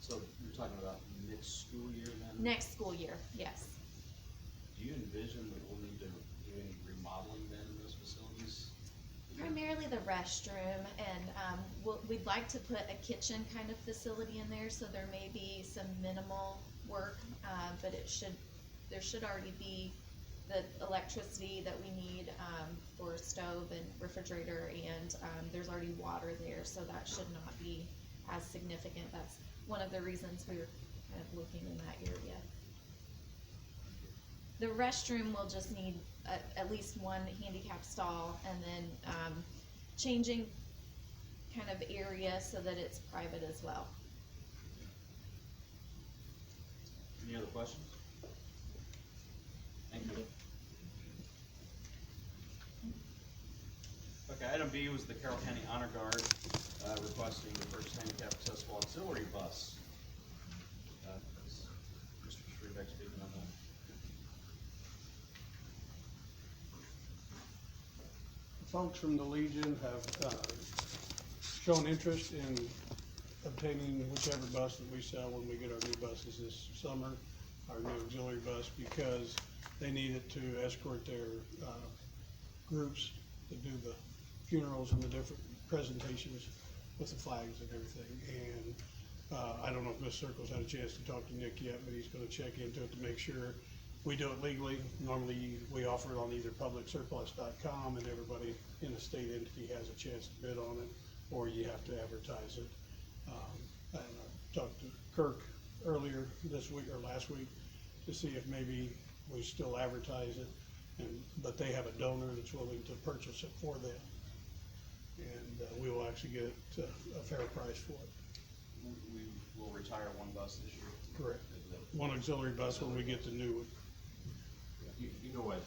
A: So you're talking about next school year then?
O: Next school year, yes.
A: Do you envision that we'll need to do any remodeling then in those facilities?
O: Primarily the restroom, and we'd like to put a kitchen kind of facility in there, so there may be some minimal work, but there should already be the electricity that we need for stove and refrigerator, and there's already water there, so that should not be as significant. That's one of the reasons we were kind of looking in that area. The restroom will just need at least 1 handicap stall, and then changing kind of area so that it's private as well.
A: Any other questions? Thank you. Okay, item B was the Carroll County Honor Guard, requesting the first handicap accessible auxiliary bus. Is Mr. Schrebeck speaking on that?
M: Folks from the Legion have shown interest in obtaining whichever bus that we sell when we get our new buses this summer, our new auxiliary bus, because they need it to escort their groups to do the funerals and the different presentations with the flags and everything. And I don't know if Ms. Circles had a chance to talk to Nick yet, but he's gonna check into it to make sure we do it legally. Normally, we offer it on either publicsurplus.com and everybody in the state entity has a chance to bid on it, or you have to advertise it. And I talked to Kirk earlier this week or last week to see if maybe we still advertise it, but they have a donor that's willing to purchase it for them. And we will actually get a fair price for it.
A: We will retire one bus this year.
M: Correct. One auxiliary bus when we get the new one.
E: You know what,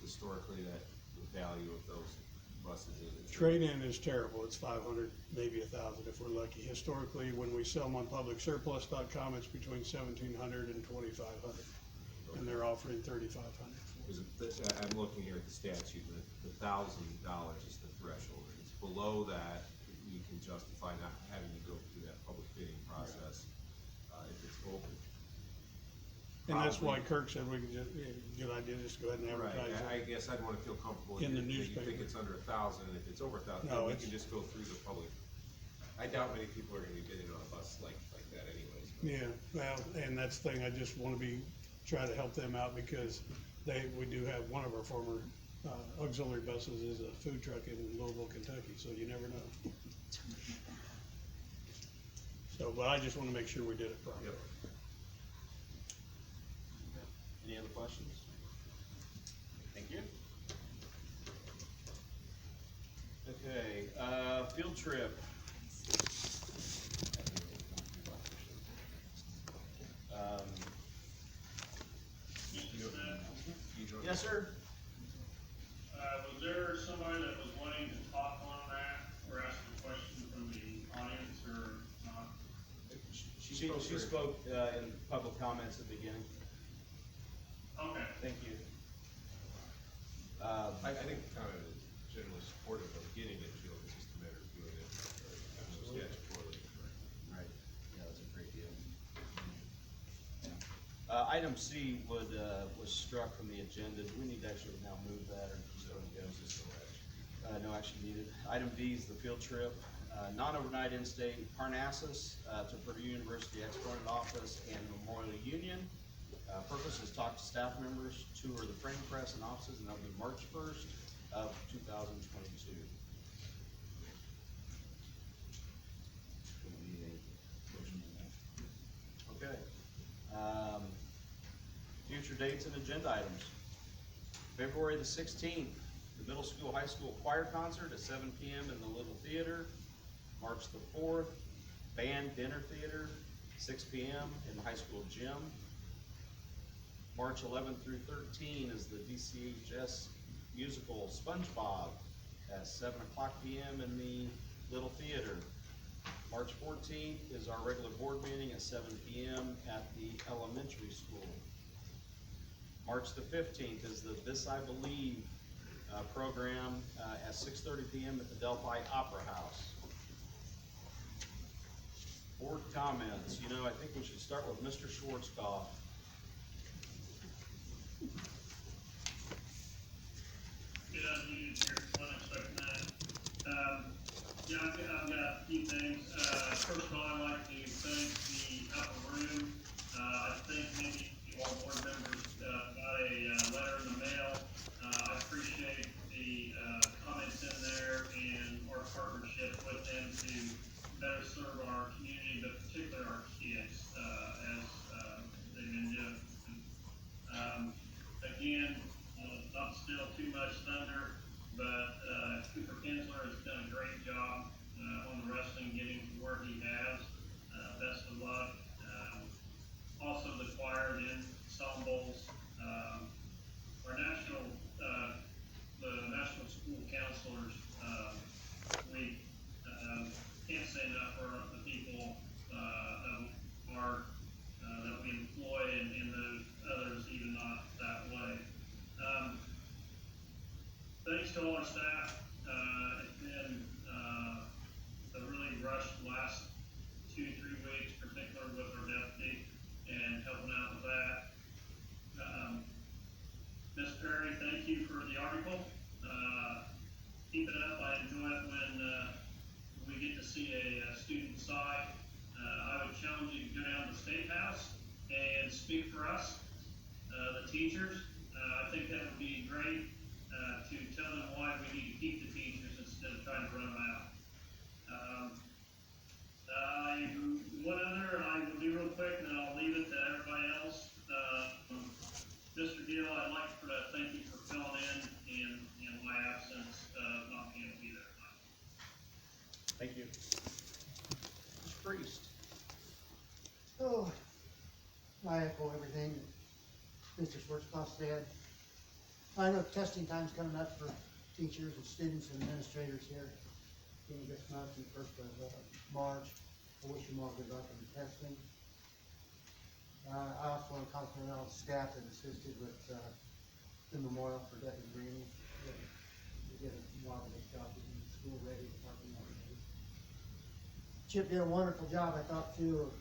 E: historically, that the value of those buses is?
M: Trade-in is terrible. It's 500, maybe 1,000 if we're lucky. Historically, when we sell them on publicsurplus.com, it's between 1,700 and 2,500, and they're offering 3,500.
E: I'm looking here at the statute, the $1,000 is the threshold. If it's below that, you can justify not having to go through that public bidding process. If it's over.
M: And that's why Kirk said we could just, good idea, just go ahead and advertise
E: Right, I
M: it.
E: guess I'd wanna feel comfortable.
M: In the
E: that you
M: newspaper.
E: think it's under 1,000, and if it's over 1,000,
M: No,
E: we
M: it's-
E: can just go through the public. I doubt many people are gonna be bidding on a bus like that anyways.
M: Yeah, well, and that's the thing, I just wanna try to help them out because we do have one of our former auxiliary buses is a food truck in Louisville, Kentucky, so you never know. So, but I just wanna make sure we did it properly.
E: Yep.
A: Any other questions? Thank you. Okay, field trip. Yes, sir.
C: Was there somebody that was wanting to talk on that, or ask a question from the audience, or not?
A: She spoke in public comments at the beginning.
C: Okay.
A: Thank you.
E: I think the comment is generally supportive of getting it, Jill, it's just a matter of doing it statutorily.
A: Right, yeah, that's a great deal. Item C was struck from the agenda. Do we need to actually now move that, or just let it go? No action needed. Item D is the field trip, non-overnight in-state Parnassus to Purdue University Exponent Office and Memorial Union. Purpose is talk to staff members, tour the printing press and offices, and that'll be March 1st of 2022. Okay. Future dates and agenda items. February the 16th, the middle school, high school choir concert at 7 p.m. in the Little Theater. March the 4th, band dinner theater, 6 p.m. in the high school gym. March 11th through 13 is the DCHS musical SpongeBob at 7 o'clock p.m. in the Little Theater. March 14th is our regular board meeting at 7 p.m. at the elementary school. March the 15th is the This I Believe program at 6:30 p.m. at the Delphi Opera House. Board comments. You know, I think we should start with Mr. Schwarzkopf.
C: Get unmuted here, wasn't expecting that. Yeah, I've got a few things. First of all, I'd like to thank the upper room. I think maybe you all board members got a letter in the mail. I appreciate the comments in there and our partnership with them to better serve our community, but particularly our kids, as they've been doing. Again, not to steal too much thunder, but Cooper Kinsler has done a great job on the wrestling, getting to where he has. Best of luck. Also, the choir, the our staff. It's been, a really rushed last 2-3 weeks, particularly with our deputy and helping out with that. Ms. Perry, thank you for the article. Keep it up. I enjoy it when, we get to see a student side. I would challenge you to go down to the State House and speak for us, the teachers. I think that would be great, to tell them why we need to keep the teachers instead of trying to run them out. One other, and I will be real quick, and then I'll leave it to everybody else. Mr. Gill, I'd like to thank you for filling in my absence, not being able to be there tonight.
A: Thank you. Mr. Priest.
H: Oh, I echo everything that Mr. Schwarzkopf said. I know testing time's coming up for teachers and students and administrators here in this month and first of March. I wish them all good luck in the testing. I also want to compliment all the staff that assisted with the memorial for Deputy Rainey. They did a marvelous job getting the school ready, the parking lot ready. Chip did a wonderful job, I thought, too, of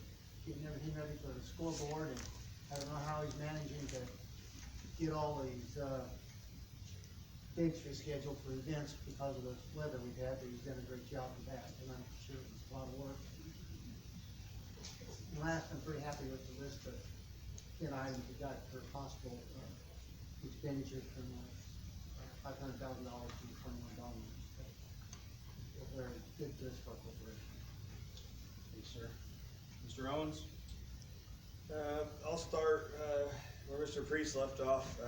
H: getting everything ready for the scoreboard, and I don't know how he's managing to get all these dates rescheduled for events because of the weather we've had, but he's done a great job with that, and I'm sure it's a lot of work. And last, I'm pretty happy with the list of 10 items we got for possible expenditures from $500,000 to $21. A very good list for our corporation.
A: Thanks, sir. Mr. Owens?
N: I'll start, where Mr. Priest left off.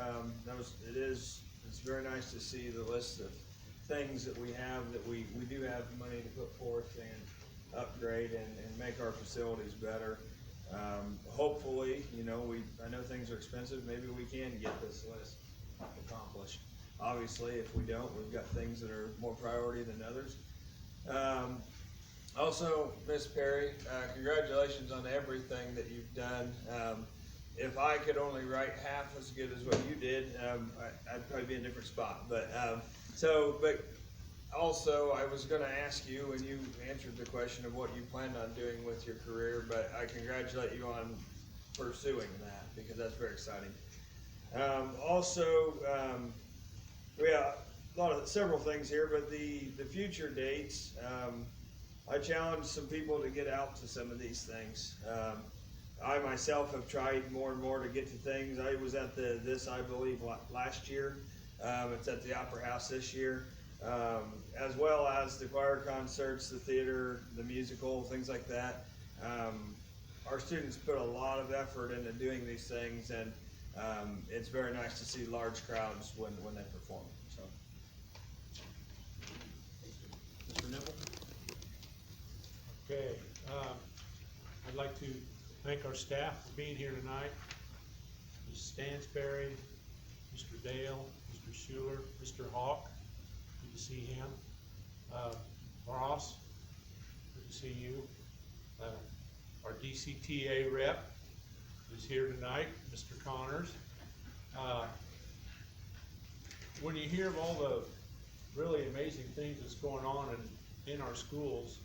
N: It's very nice to see the list of things that we have, that we do have money to put forth and upgrade and make our facilities better. Hopefully, I know things are expensive, maybe we can get this list accomplished. Obviously, if we don't, we've got things that are more priority than others. Also, Miss Perry, congratulations on everything that you've done. If I could only write half as good as what you did, I'd probably be in a different spot. But also, I was going to ask you, and you answered the question of what you planned on doing with your career, but I congratulate you on pursuing that, because that's very exciting. We have several things here, but the future dates, I challenge some people to get out to some of these things. I myself have tried more and more to get to things. I was at I believe last year. It's at the Opera House this year. As well as the choir concerts, the theater, the musical, things like that. Our students put a lot of effort into doing these things, and it's very nice to see large crowds when they perform. So,
A: Mr. Nibble?
I: Okay, I'd like to thank our staff for being here tonight. Ms. Stansberry, Mr. Dale, Mr. Schuler, Mr. Hawk, good to see him. Ross, good to see you. Our DCTA rep is here tonight, Mr. Connors. When you hear of all the really amazing things that's going on in our schools,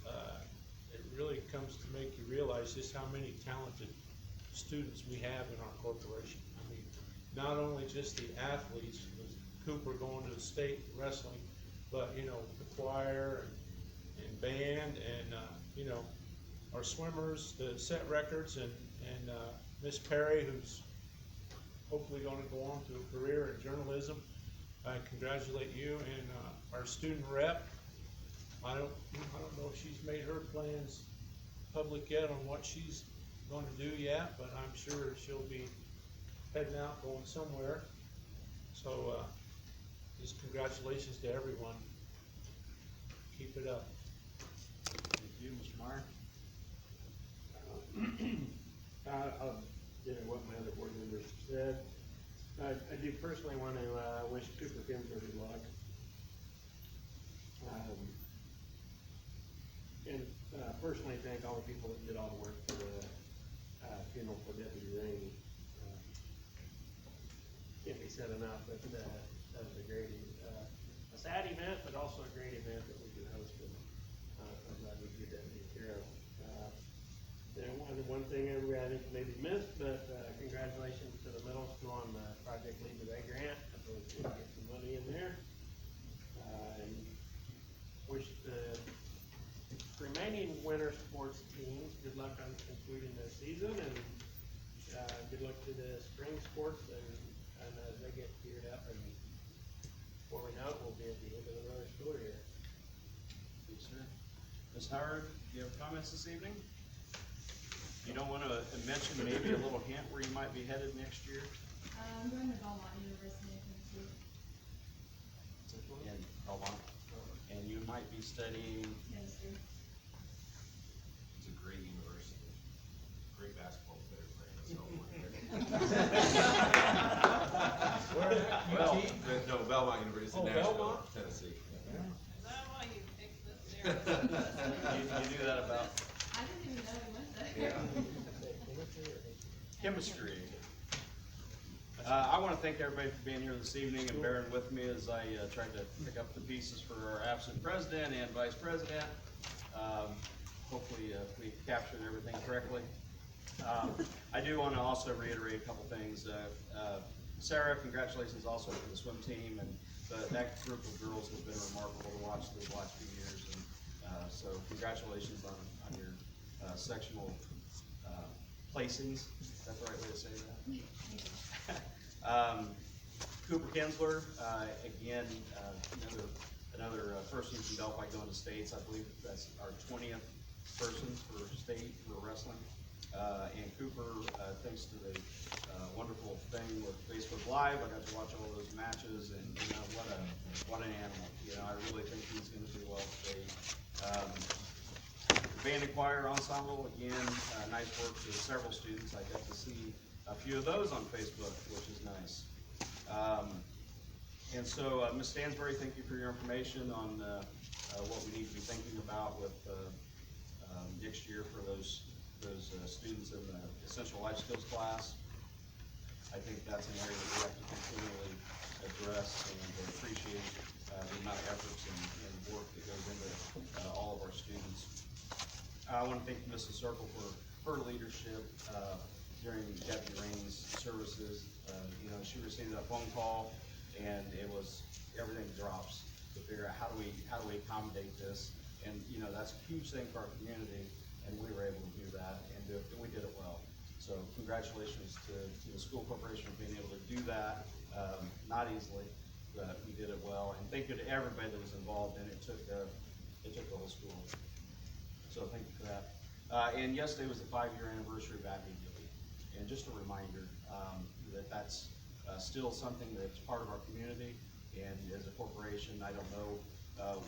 I: it really comes to make you realize just how many talented students we have in our corporation. I mean, not only just the athletes, with Cooper going to the state wrestling, but the choir and band and our swimmers, the set records, and Miss Perry, who's hopefully going to go on to a career in journalism. I congratulate you, and our student rep. I don't know if she's made her plans public yet on what she's going to do yet, but I'm sure she'll be heading out, going somewhere. So just congratulations to everyone. Keep it up.
A: Thank you, Mr. Meyer.
K: I'll do what my other board members said. I do personally want to wish Cooper Kinsler good luck. And personally thank all the people that did all the work for the funeral for Deputy Rainey. Can't be said enough, but that was a great a sad event, but also a great event that we can host, and, I'm glad we get that taken care of. Then one thing everybody I think maybe missed, but, congratulations to the middle school on the Project Lead the Way grant. I think we get some money in there. And wish the remaining winter sports teams good luck on concluding their season, and good luck to the spring sports, and as they get geared up, and before we know it, we'll be at the end of another school year.
A: Yes, sir. Ms. Howard, do you have comments this evening? You don't want to mention maybe a little hint where you might be headed next year?
P: I'm going to Belmont University in Tennessee.
A: In Belmont. And you might be studying?
P: Chemistry.
E: It's a great university, great basketball player playing,
A: Well,
E: no, Belmont University,
I: Oh,
E: Nashville,
I: Belmont?
E: Tennessee.
F: Is that why you picked this area?
A: you knew that about
P: I didn't even know we went there.
A: chemistry. I want to thank everybody for being here this evening and bearing with me as I tried to pick up the pieces for our absent president and vice president. Hopefully we captured everything correctly. I do want to also reiterate a couple things. Sarah, congratulations also for the swim team, and that group of girls has been remarkable to watch these last few years. And so congratulations on your sectional placings. Is that the right way to say that? Cooper Kinsler, again, another person from Delphi going to states. I believe that's our 20th person for state for wrestling. And Cooper, thanks to the wonderful thing with Facebook Live, I got to watch all those matches, and you know what an animal. You know, I really think he's going to do well today. The band and choir ensemble, again, nice work to several students. I got to see a few of those on Facebook, which is nice. And so, Ms. Stansbury, thank you for your information on what we need to be thinking about with next year for those students in the Essential Life Skills class. I think that's an area that we have to continually address and appreciate the amount of efforts and work that goes into all of our students. I want to thank Mrs. Circle for her leadership during Deputy Rainey's services. You know, she received that phone call, and it was everything drops to figure out how do we accommodate this. And you know, that's a huge thing for our community, and we were able to do that, and we did it well. So congratulations to the school corporation for being able to do that. Not easily, but we did it well. And thank you to everybody that was involved in it. It took the whole school. So thank you for that. And yesterday was the 5-year anniversary of Abney Gilly. And just a reminder that that's still something that's part of our community. And as a corporation, I don't know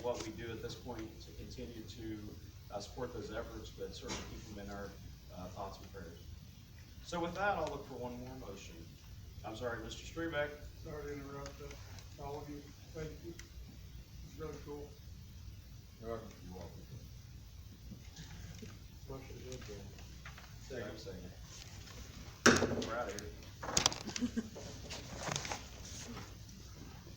A: what we do at this point to continue to support those efforts, but certainly keep them in our thoughts and prayers. So with that, I'll look for one more motion. I'm sorry, Mr. Strebeck.
L: Sorry to interrupt all of you. Thank you. It's really cool.
E: You're welcome.
K: Motion to adjourn.
A: Second. We're out of here.